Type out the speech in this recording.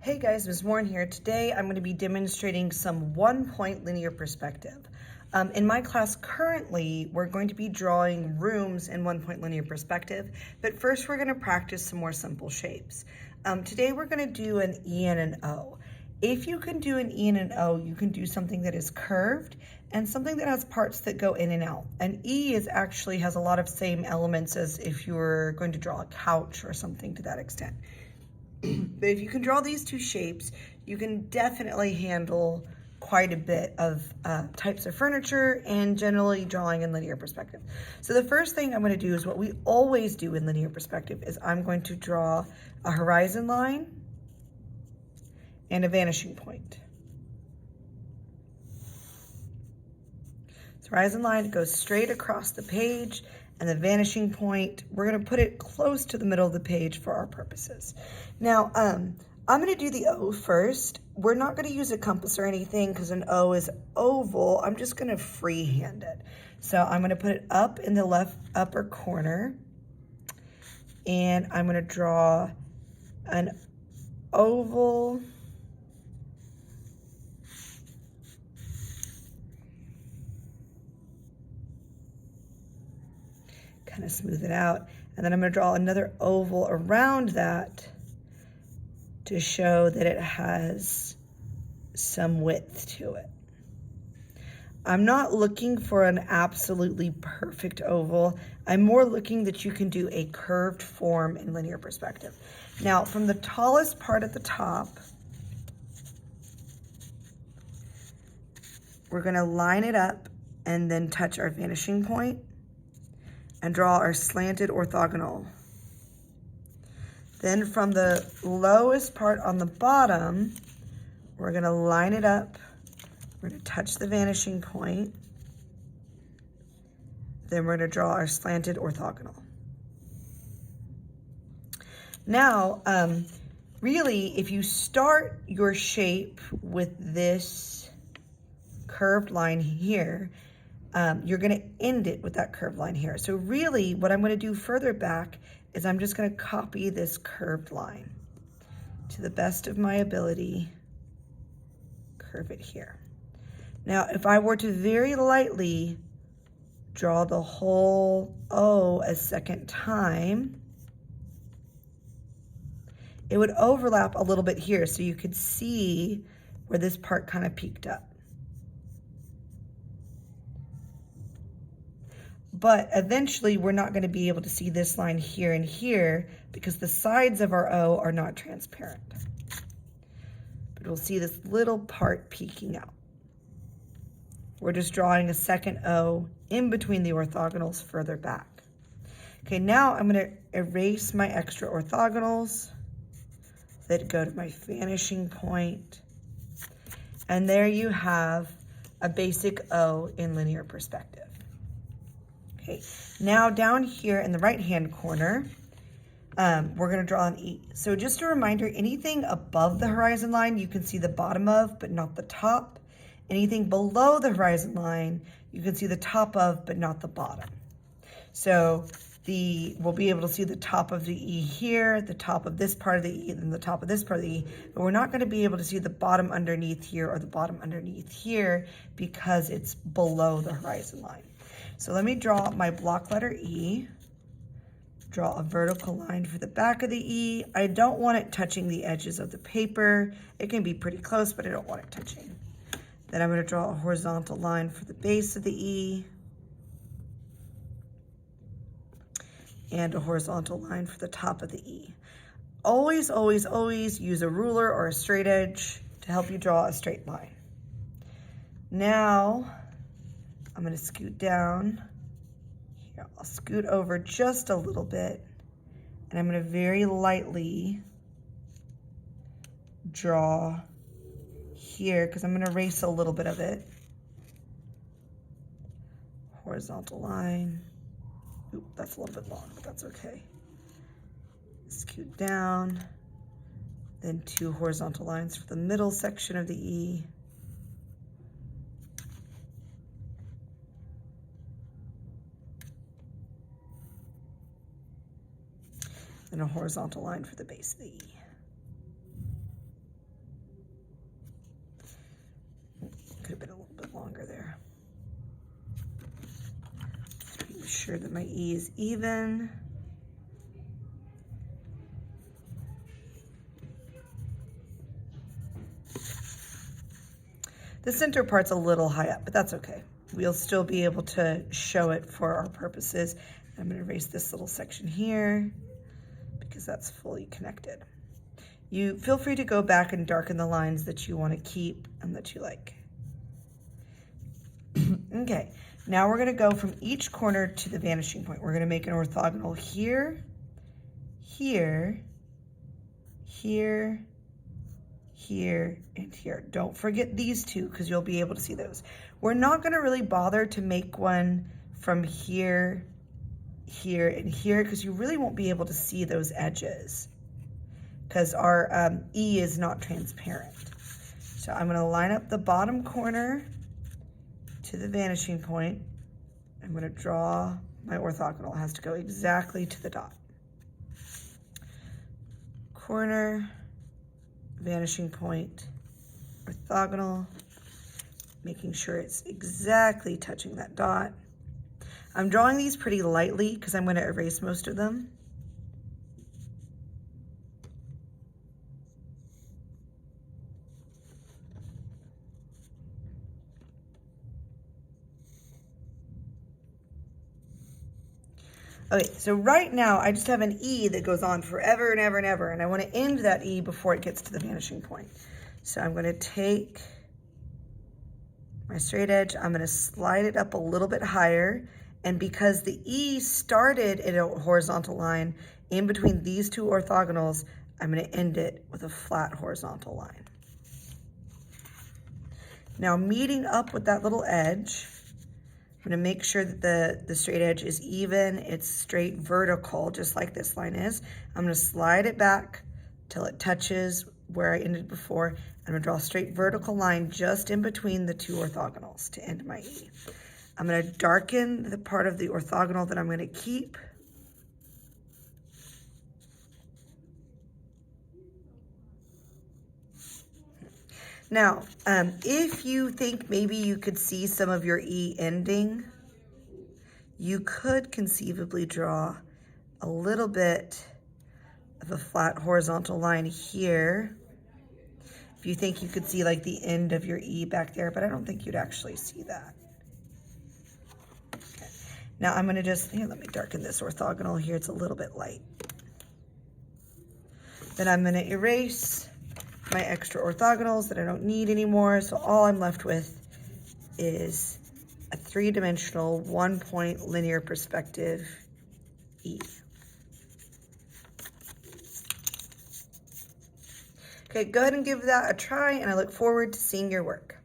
Hey guys, Ms. Warren here. Today I'm going to be demonstrating some one-point linear perspective. In my class currently, we're going to be drawing rooms in one-point linear perspective, but first we're going to practice some more simple shapes. Today we're going to do an E and an O. If you can do an E and an O, you can do something that is curved and something that has parts that go in and out. An E actually has a lot of same elements as if you were going to draw a couch or something to that extent. But if you can draw these two shapes, you can definitely handle quite a bit of types of furniture and generally drawing in linear perspective. So the first thing I'm going to do is what we always do in linear perspective is I'm going to draw a horizon line and a vanishing point. So horizon line goes straight across the page, and the vanishing point, we're going to put it close to the middle of the page for our purposes. Now, I'm going to do the O first. We're not going to use a compass or anything because an O is oval. I'm just going to freehand it. So I'm going to put it up in the left upper corner, and I'm going to draw an oval kind of smooth it out. And then I'm going to draw another oval around that to show that it has some width to it. I'm not looking for an absolutely perfect oval. I'm more looking that you can do a curved form in linear perspective. Now, from the tallest part at the top, we're going to line it up and then touch our vanishing point and draw our slanted orthogonal. Then from the lowest part on the bottom, we're going to line it up. We're going to touch the vanishing point. Then we're going to draw our slanted orthogonal. Now, really, if you start your shape with this curved line here, you're going to end it with that curved line here. So really, what I'm going to do further back is I'm just going to copy this curved line to the best of my ability, curve it here. Now, if I were to very lightly draw the whole O a second time, it would overlap a little bit here so you could see where this part kind of peaked up. But eventually we're not going to be able to see this line here and here because the sides of our O are not transparent. But we'll see this little part peeking out. We're just drawing a second O in between the orthogonals further back. Okay, now I'm going to erase my extra orthogonals that go to my vanishing point. And there you have a basic O in linear perspective. Okay, now down here in the right-hand corner, we're going to draw an E. So just a reminder, anything above the horizon line, you can see the bottom of, but not the top. Anything below the horizon line, you can see the top of, but not the bottom. So we'll be able to see the top of the E here, the top of this part of the E, and the top of this part of the E, but we're not going to be able to see the bottom underneath here or the bottom underneath here because it's below the horizon line. So let me draw my block letter E, draw a vertical line for the back of the E. I don't want it touching the edges of the paper. It can be pretty close, but I don't want it touching. Then I'm going to draw a horizontal line for the base of the E and a horizontal line for the top of the E. Always, always, always use a ruler or a straight edge to help you draw a straight line. Now, I'm going to scoot down. Here, I'll scoot over just a little bit, and I'm going to very lightly draw here because I'm going to erase a little bit of it. Horizontal line. Oop, that's a little bit long, but that's okay. Scoot down, then two horizontal lines for the middle section of the E. And a horizontal line for the base of the E. sure that my E is even. The center part's a little high up, but that's okay. We'll still be able to show it for our purposes. I'm going to erase this little section here because that's fully connected. You feel free to go back and darken the lines that you want to keep and that you like. Okay, now we're going to go from each corner to the vanishing point. We're going to make an orthogonal here, here, here, here, and here. Don't forget these two because you'll be able to see those. We're not going to really bother to make one from here, here, and here because you really won't be able to see those edges because our E is not transparent. So I'm going to line up the bottom corner to the vanishing point. I'm going to draw my orthogonal. It has to go exactly to the dot. Corner, vanishing point, orthogonal, making sure it's exactly touching that dot. I'm drawing these pretty lightly because I'm going to erase most of them. Okay, so right now I just have an E that goes on forever and ever and ever, and I want to end that E before it gets to the vanishing point. So I'm going to take my straight edge, I'm going to slide it up a little bit higher, and because the E started in a horizontal line in between these two orthogonals, I'm going to end it with a flat horizontal line. Now meeting up with that little edge, I'm going to make sure that the straight edge is even, it's straight vertical, just like this line is. I'm going to slide it back till it touches where I ended before. I'm going to draw a straight vertical line just in between the two orthogonals to end my E. I'm going to darken the part of the orthogonal that I'm going to keep. Now, if you think maybe you could see some of your E ending, you could conceivably draw a little bit of a flat horizontal line here. If you think you could see like the end of your E back there, but I don't think you'd actually see that. Okay. Now I'm gonna here, let me darken this orthogonal here. It's a little bit light. Then I'm gonna erase my extra orthogonals that I don't need anymore. So all I'm left with is a three-dimensional, one-point linear perspective E. Okay, go ahead and give that a try, and I look forward to seeing your work.